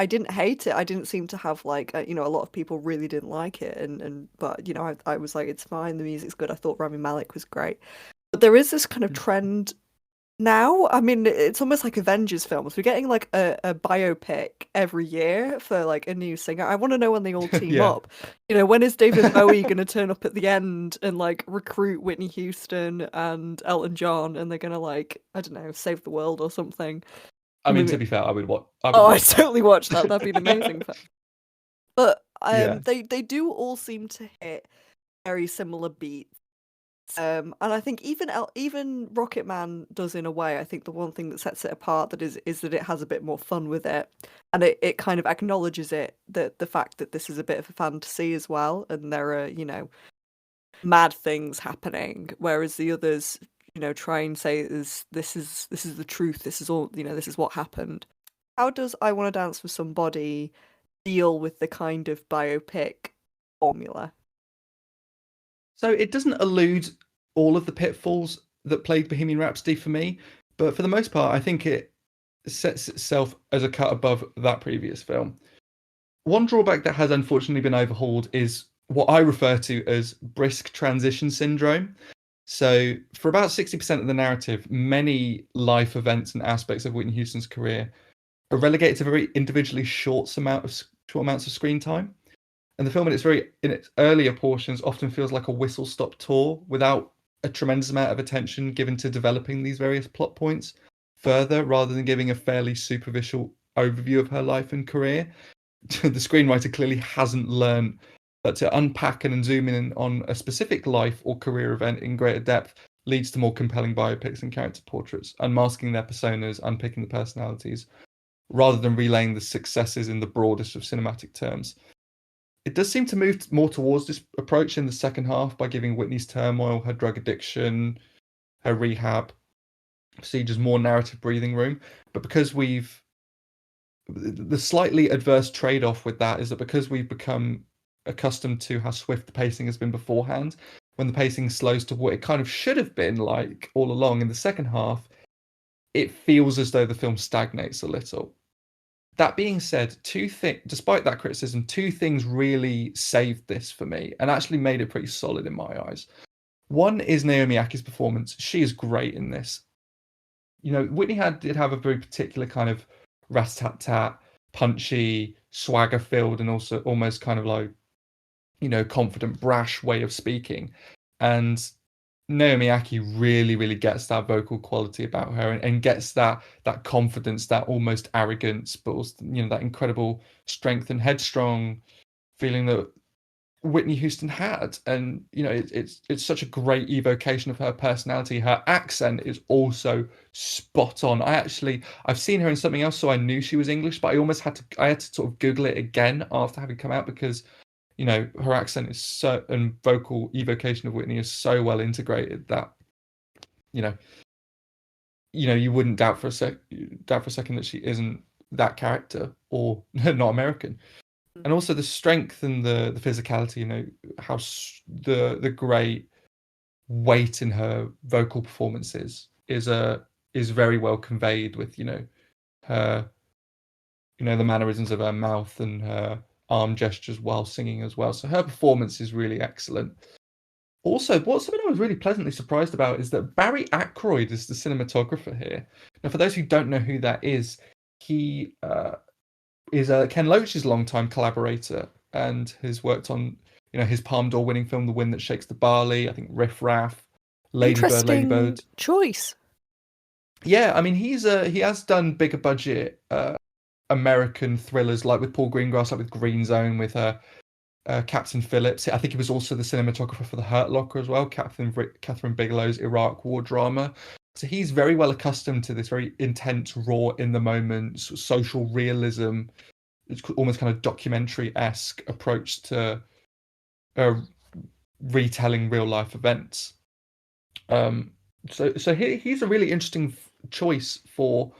didn't hate it. I didn't seem to have like a lot of people really didn't like it, but I was like, it's fine, the music's good. I thought Rami Malek was great. But there is this kind of trend now. I mean, it's almost like Avengers films. We're getting like a biopic every year for like a new singer. I want to know when they all team up. When is David Bowie going to turn up at the end and like recruit Whitney Houston and Elton John, and they're going to like, I don't know, save the world or something. I mean, to be fair, I would watch. I'd totally watch that. That'd be an amazing film. But they do all seem to hit very similar beats. And I think even Rocket Man does in a way. I think the one thing that sets it apart is that it has a bit more fun with it, and it kind of acknowledges the fact that this is a bit of a fantasy as well, and there are mad things happening, whereas the others try and say this is the truth, this is all, this is what happened. How does I Want to Dance with Somebody deal with the kind of biopic formula? So it doesn't elude all of the pitfalls that plagued Bohemian Rhapsody for me, but for the most part, I think it sets itself as a cut above that previous film. One drawback that has unfortunately been overhauled is what I refer to as brisk transition syndrome. So for about 60% of the narrative, many life events and aspects of Whitney Houston's career are relegated to very individually short amounts of screen time. And the film in its earlier portions often feels like a whistle-stop tour without a tremendous amount of attention given to developing these various plot points. further rather than giving a fairly superficial overview of her life and career. The screenwriter clearly hasn't learned that to unpack and zoom in on a specific life or career event in greater depth leads to more compelling biopics and character portraits, unmasking their personas, unpicking the personalities, rather than relaying the successes in the broadest of cinematic terms. It does seem to move more towards this approach in the second half by giving Whitney's turmoil, her drug addiction, her rehab procedures more narrative breathing room. But because the slightly adverse trade-off with that is that because we've become accustomed to how swift the pacing has been beforehand, when the pacing slows to what it kind of should have been like all along in the second half, it feels as though the film stagnates a little. That being said, despite that criticism, two things really saved this for me and actually made it pretty solid in my eyes. One is Naomi Aki's performance. She is great in this. Whitney did have a very particular kind of rat-tat-tat, punchy, swagger-filled, and also almost kind of like, confident, brash way of speaking. And Naomi Aki really, really gets that vocal quality about her and gets that confidence, that almost arrogance, but also, that incredible strength and headstrong feeling that Whitney Houston had. And it's such a great evocation of her personality. Her accent is also spot on. I've seen her in something else, so I knew she was English, but I had to sort of Google it again after having come out, because her accent is and vocal evocation of Whitney is so well integrated that you wouldn't doubt for a second that she isn't that character or not American. And also the strength and the physicality, how the great weight in her vocal performances is very well conveyed with her the mannerisms of her mouth and her arm gestures while singing as well. So her performance is really excellent. Also, something I was really pleasantly surprised about is that Barry Ackroyd is the cinematographer here. Now, for those who don't know who that is, he is Ken Loach's longtime collaborator and has worked on his Palme d'Or winning film The Wind That Shakes the Barley, I think Riff Raff, Ladybird. Choice. Yeah, I mean he has done bigger budget American thrillers, like with Paul Greengrass, like with Green Zone, with Captain Phillips. I think he was also the cinematographer for The Hurt Locker as well, Catherine Bigelow's Iraq War drama. So he's very well accustomed to this very intense, raw, in the moment, social realism. It's almost kind of documentary-esque approach to retelling real life events. So he's a really interesting choice for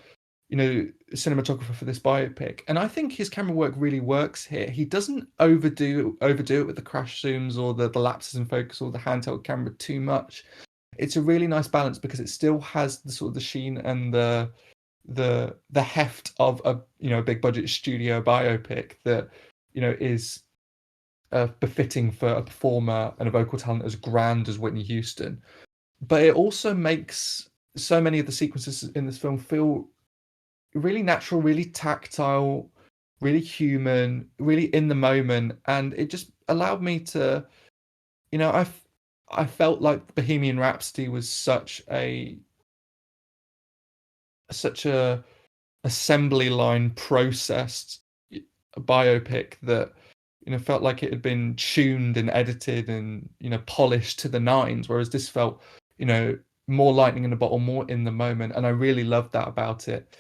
cinematographer for this biopic, and I think his camera work really works here. He doesn't overdo it with the crash zooms or the lapses in focus or the handheld camera too much. It's a really nice balance because it still has the sort of the sheen and the heft of a big budget studio biopic that is befitting for a performer and a vocal talent as grand as Whitney Houston. But it also makes so many of the sequences in this film feel really natural, really tactile, really human, really in the moment, and it just allowed me to, I felt like Bohemian Rhapsody was such a assembly line processed biopic that felt like it had been tuned and edited and polished to the nines, whereas this felt more lightning in a bottle, more in the moment, and I really loved that about it.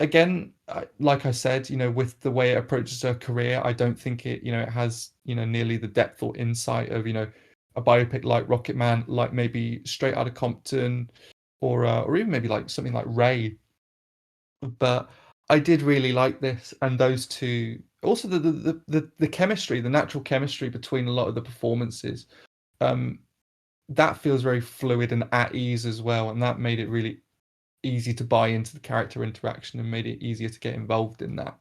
Again, like I said, with the way it approaches her career, I don't think it has nearly the depth or insight of a biopic like Rocket Man, like maybe Straight Outta Compton, or even maybe like something like Ray. But I did really like this, and those two, also the chemistry, the natural chemistry between a lot of the performances, that feels very fluid and at ease as well, and that made it really easy to buy into the character interaction and made it easier to get involved in that.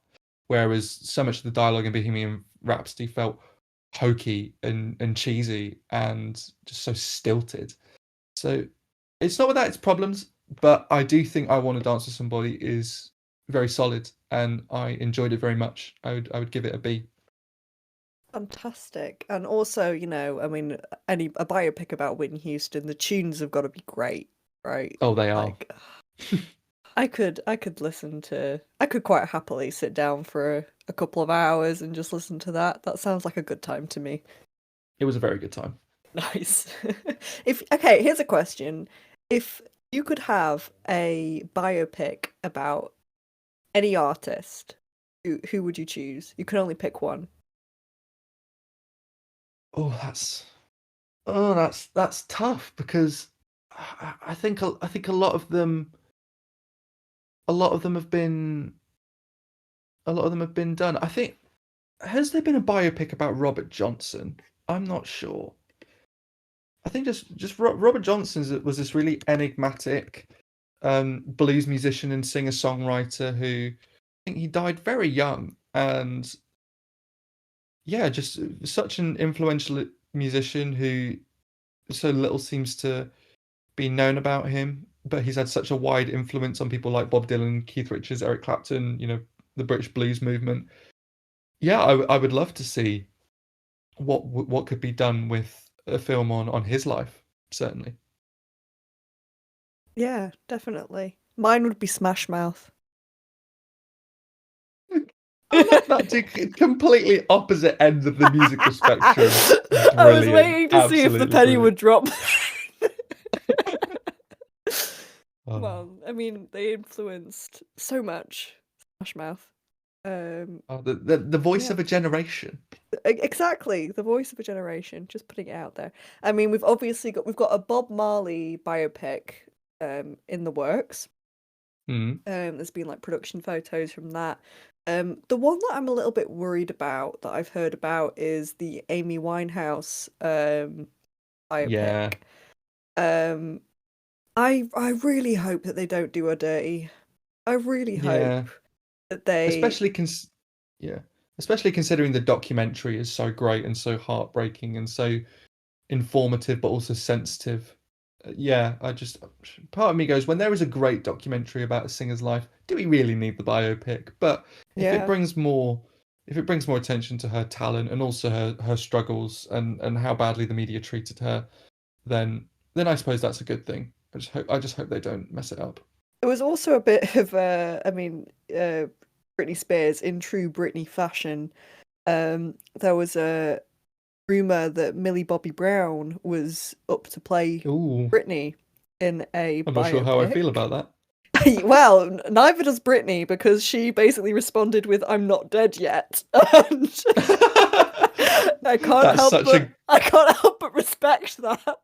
Whereas so much of the dialogue in Bohemian Rhapsody felt hokey and cheesy and just so stilted. So it's not without its problems, but I do think I Want to Dance with Somebody is very solid and I enjoyed it very much. I would give it a B. Fantastic. And also, I mean, a biopic about Whitney Houston, the tunes have got to be great, right? Oh, they are. I could I could quite happily sit down for a couple of hours and just listen to that. That sounds like a good time to me. It was a very good time. Nice. If okay, here's a question. If you could have a biopic about any artist, who would you choose? You can only pick one. Oh, that's tough because I think a lot of them have been done. I think has there been a biopic about Robert Johnson? I'm not sure. I think Robert Johnson was this really enigmatic blues musician and singer songwriter who I think he died very young, and yeah, just such an influential musician who so little seems to be known about him, but he's had such a wide influence on people like Bob Dylan, Keith Richards, Eric Clapton, the British blues movement. Yeah, I would love to see what could be done with a film on his life, certainly. Yeah, definitely. Mine would be Smash Mouth. I love that too. Completely opposite ends of the musical spectrum. I was Brilliant. waiting to see if the Absolutely penny brilliant. would drop. Oh. Well, I mean, they influenced so much. Smash Mouth. Oh, the voice Yeah. of a generation. Exactly, the voice of a generation. Just putting it out there. I mean, we've got a Bob Marley biopic in the works. Mm. There's been like production photos from that. The one that I'm a little bit worried about that I've heard about is the Amy Winehouse Yeah. biopic. Um, I really hope that they don't do her dirty. I really Yeah. hope that they. Especially yeah. Especially considering the documentary is so great and so heartbreaking and so informative but also sensitive. Yeah, part of me goes, when there is a great documentary about a singer's life, do we really need the biopic? But Yeah. if it brings more attention to her talent and also her struggles and how badly the media treated her, then I suppose that's a good thing. I just hope they don't mess it up. It was also a bit of I mean, Britney Spears in true Britney fashion. There was a rumor that Millie Bobby Brown was up to play Ooh, Britney in a I'm not sure how I feel biopic. about that. Well, neither does Britney because she basically responded with "I'm not dead yet," and That's such a I can't help but respect that.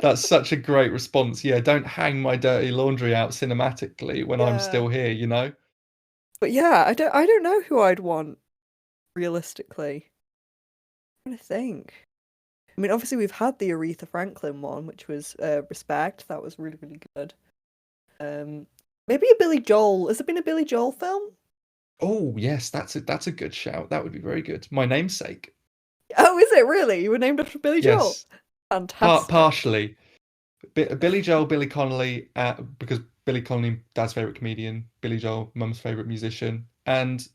That's such a great response. Yeah, don't hang my dirty laundry out cinematically when I'm Yeah, still here. but yeah, I don't know who I'd want realistically. I'm trying to think. I mean, obviously we've had the Aretha Franklin one, which was Respect. That was really, really good. Maybe a Billy Joel. Has there been a Billy Joel film? Oh, yes, that's a good shout. That would be very good. My namesake. Oh, is it really? You were named after Billy Joel? Yes, Fantastic. partially. Billy Joel, Billy Connolly, because Billy Connolly, Dad's favorite comedian, Billy Joel, Mum's favorite musician, and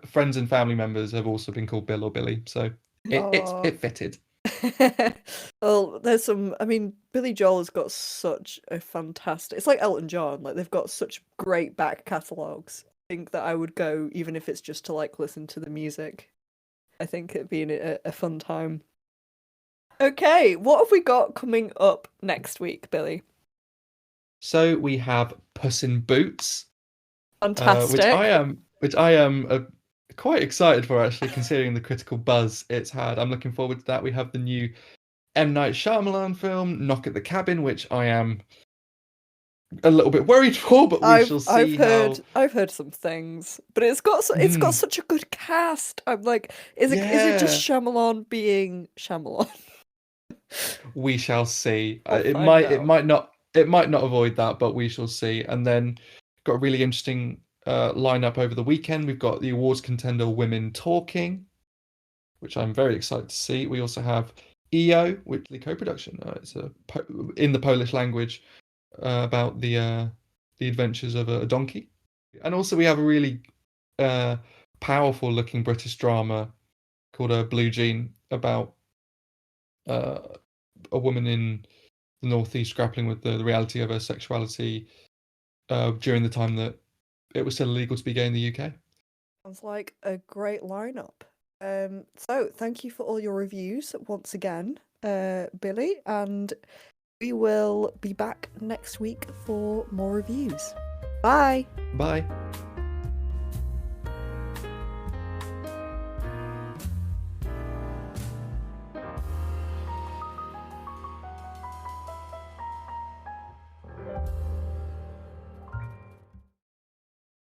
friends and family members have also been called Bill or Billy, so Oh. it fitted. Well, there's some. I mean, Billy Joel has got such a fantastic. It's like Elton John. Like they've got such great back catalogs. I think that I would go even if it's just to like listen to the music. I think it'd be a fun time. Okay, what have we got coming up next week, Billy? So we have Puss in Boots, Fantastic. which I am quite excited for actually, considering the critical buzz it's had. I'm looking forward to that. We have the new M. Night Shyamalan film, Knock at the Cabin, which I am a little bit worried for, but we shall see how. I've heard some things, but it's got Mm, such a good cast. I'm like, is it just yeah, Shyamalan being Shyamalan? we shall see. We'll find out. It might not avoid that, but we shall see. And then got a really interesting lineup over the weekend. We've got the awards contender Women Talking, which I'm very excited to see. We also have EO, which the co-production. It's in the Polish language about the adventures of a donkey, and also we have a really powerful looking British drama called Blue Jean about uh, a woman in the northeast grappling with the reality of her sexuality during the time that it was still illegal to be gay in the UK. Sounds like a great lineup. So thank you for all your reviews once again, Billy, and we will be back next week for more reviews. Bye. Bye.